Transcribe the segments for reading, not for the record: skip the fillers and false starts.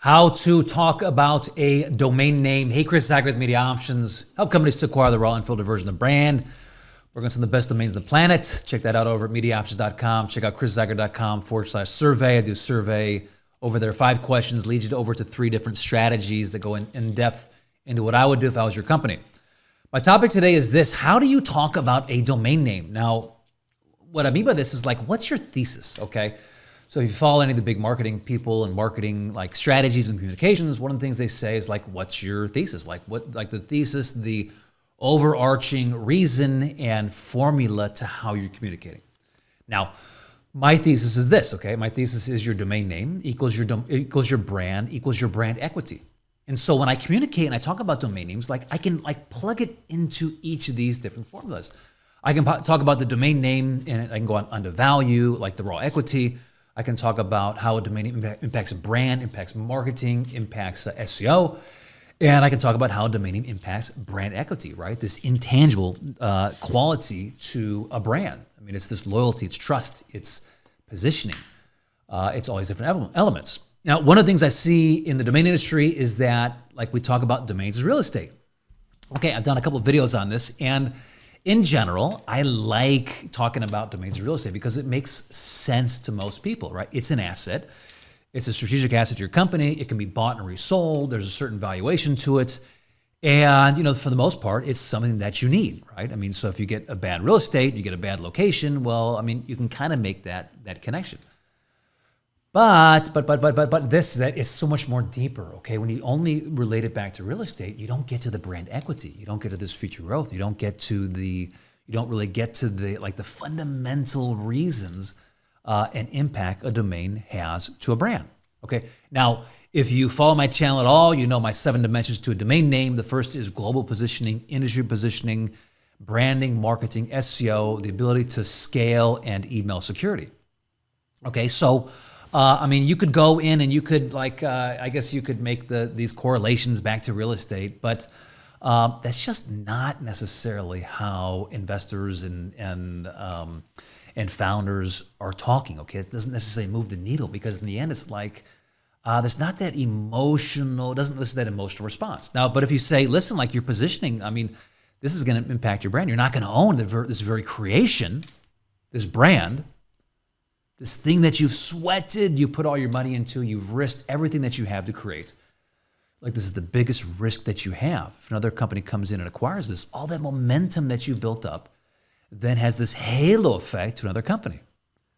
How to talk about a domain name. Hey, Chris Zuiker with Media Options. Help companies to acquire the raw unfiltered version of the brand. Working on some of the best domains on the planet. Check that out over at MediaOptions.com. Check out chriszuiker.com/survey. I do a survey over there. 5 questions leads you over to 3 different strategies that go in depth into what I would do if I was your company. My topic today is this: how do you talk about a domain name? Now, what I mean by this is like, what's your thesis, okay? So if you follow any of the big marketing people and marketing like strategies and communications, one of the things they say is like, what's your thesis? Like the thesis, the overarching reason and formula to how you're communicating. Now, my thesis is this, okay? My thesis is your domain name equals your brand equals your brand equity. And so when I communicate and I talk about domain names, like I can like plug it into each of these different formulas. I can talk about the domain name and I can go on to value, like the raw equity. I can talk about how a domain name impacts brand, impacts marketing, impacts SEO. And I can talk about how a domain name impacts brand equity, right? This intangible quality to a brand. I mean, it's this loyalty, it's trust, it's positioning. It's all these different elements. Now, one of the things I see in the domain industry is that, like we talk about domains as real estate. Okay, I've done a couple of videos on this, and in general, I like talking about domains as real estate because it makes sense to most people, right? It's an asset. It's a strategic asset to your company. It can be bought and resold. There's a certain valuation to it. And, you know, for the most part, it's something that you need, right? I mean, so if you get a bad real estate, you get a bad location, well, I mean, you can kind of make that connection. But that is so much more deeper, okay? When you only relate it back to real estate, you don't get to the brand equity. You don't get to this future growth. You don't really get to the fundamental reasons and impact a domain has to a brand, okay? Now, if you follow my channel at all, you know my 7 dimensions to a domain name. The first is global positioning, industry positioning, branding, marketing, SEO, the ability to scale, and email security. Okay, so I mean, you could go in and you could I guess you could make these correlations back to real estate, but that's just not necessarily how investors and founders are talking. Okay, it doesn't necessarily move the needle because in the end, it's like there's not that emotional. It doesn't elicit that emotional response. Now, but if you say, listen, like your positioning, I mean, this is going to impact your brand. You're not going to own this very creation, this brand. This thing that you've sweated, you put all your money into, you've risked everything that you have to create. Like this is the biggest risk that you have. If another company comes in and acquires this, all that momentum that you built up then has this halo effect to another company.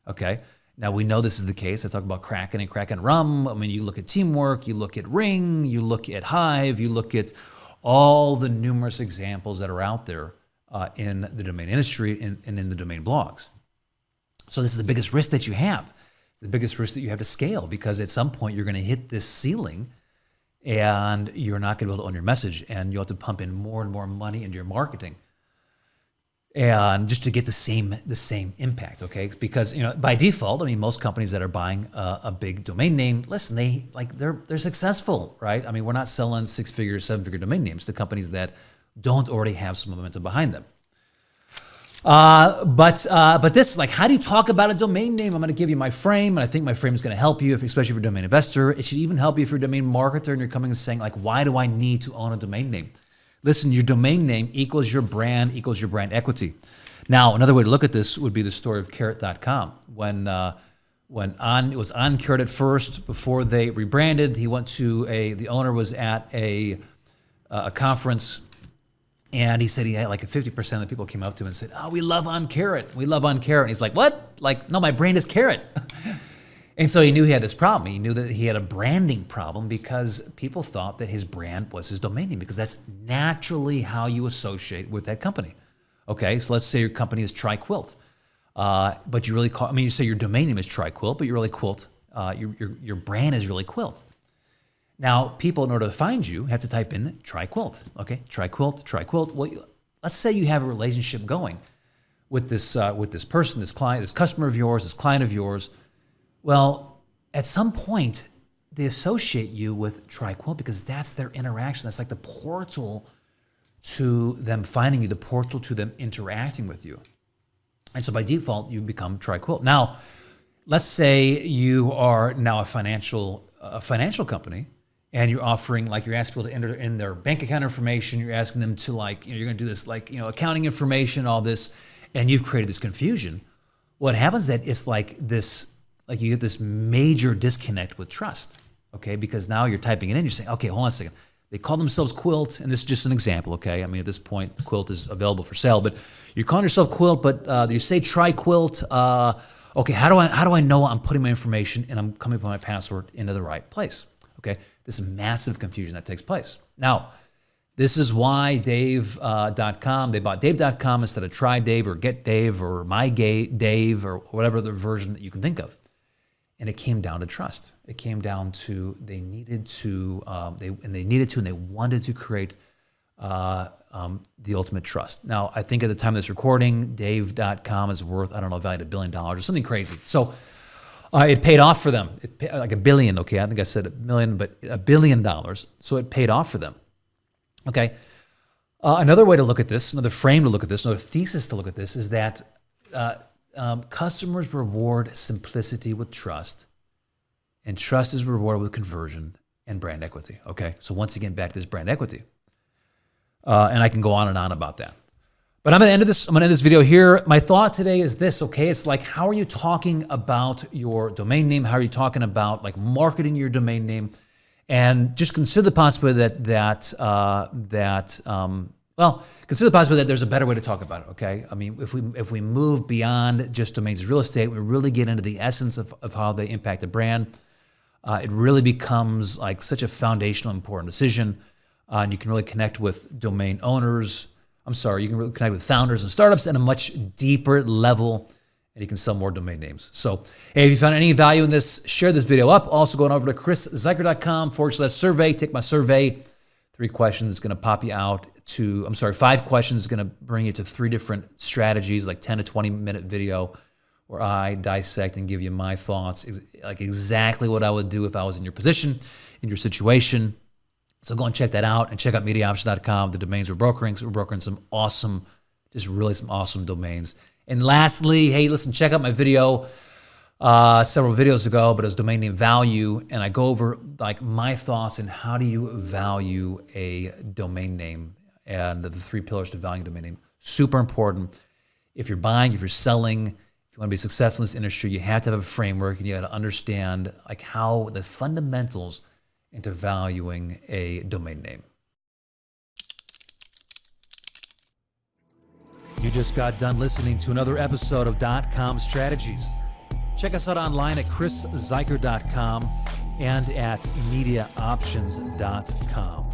Okay? Now we know this is the case. I talk about Kraken and Kraken Rum. I mean, you look at Teamwork, you look at Ring, you look at Hive, you look at all the numerous examples that are out there in the domain industry and in the domain blogs. So this is the biggest risk that you have. It's the biggest risk that you have to scale because at some point you're going to hit this ceiling and you're not going to be able to own your message and you'll have to pump in more and more money into your marketing and just to get the same impact, okay? Because, you know, by default, I mean, most companies that are buying a big domain name, listen, they're successful, right? I mean, we're not selling 6-figure, 7-figure domain names to companies that don't already have some momentum behind them. But this is like, how do you talk about a domain name? I'm going to give you my frame, and I think my frame is going to help you, especially if you're a domain investor. It should even help you if you're a domain marketer and you're coming and saying, like, why do I need to own a domain name? Listen, your domain name equals your brand equity. Now, another way to look at this would be the story of Carrot.com. When it was on Carrot at first, before they rebranded, he went to the owner was at a conference. And he said he had like 50% of the people came up to him and said, oh, we love on Carrot. We love on Carrot. And he's like, what? Like, no, my brand is Carrot. And so he knew he had this problem. He knew that he had a branding problem because people thought that his brand was his domain name because that's naturally how you associate with that company. Okay, so let's say your company is TriQuilt. But you really you say your domain name is TriQuilt, but you really quilt. Your brand is really Quilt. Now, people, in order to find you, have to type in TriQuilt, okay? TriQuilt. Well, let's say you have a relationship going with this person, this client, this customer of yours, this client of yours. Well, at some point, they associate you with TriQuilt because that's their interaction. That's like the portal to them finding you, the portal to them interacting with you. And so by default, you become TriQuilt. Now, let's say you are now a financial a financial company, and you're offering, like, you're asking people to enter in their bank account information, you're asking them to, like, you're going to do this, like, accounting information, all this, and you've created this confusion. What happens is that it's like this, like, you get this major disconnect with trust, okay? Because now you're typing it in, you're saying, okay, hold on a second. They call themselves Quilt, and this is just an example, okay? I mean, at this point, Quilt is available for sale, but you're calling yourself Quilt, but you say try Quilt. Okay, how do I know I'm putting my information and I'm coming up with my password into the right place? Okay, this massive confusion that takes place. Now, this is why Dave.com, they bought Dave.com instead of Try Dave or Get Dave or My Dave or whatever other version that you can think of. And it came down to trust. It came down to they wanted to create the ultimate trust. Now, I think at the time of this recording, Dave.com is worth, I don't know, valued $1 billion or something crazy. So it paid off for them. Like $1 billion, okay? I think I said $1 million, but $1 billion. So it paid off for them. Okay. Another way to look at this, another frame to look at this, another thesis to look at this is that customers reward simplicity with trust, and trust is rewarded with conversion and brand equity. Okay. So once again, back to this brand equity. And I can go on and on about that. But I'm going to end this video here. My thought today is this, okay? It's like, how are you talking about your domain name? How are you talking about, like, marketing your domain name? And just consider the possibility consider the possibility that there's a better way to talk about it, okay? I mean, if we move beyond just domains real estate, we really get into the essence of how they impact a brand, it really becomes like such a foundational, important decision. And you can really connect with domain owners. You can really connect with founders and startups at a much deeper level, and you can sell more domain names. So, hey, if you found any value in this, share this video up. Also, going over to chriszuiker.com/survey. Take my survey. 3 questions is going to pop you out to, 5 questions is going to bring you to 3 different strategies, like 10 to 20 minute video where I dissect and give you my thoughts, like exactly what I would do if I was in your position, in your situation. So go and check that out, and check out MediaOptions.com, the domains we're brokering. So we're brokering some awesome domains. And lastly, hey, listen, check out my video several videos ago, but it was domain name value. And I go over, like, my thoughts and how do you value a domain name and the 3 pillars to value a domain name. Super important. If you're buying, if you're selling, if you want to be successful in this industry, you have to have a framework, and you have to understand, like, how the fundamentals into valuing a domain name. You just got done listening to another episode of .com Strategies. Check us out online at chriszuiker.com and at mediaoptions.com.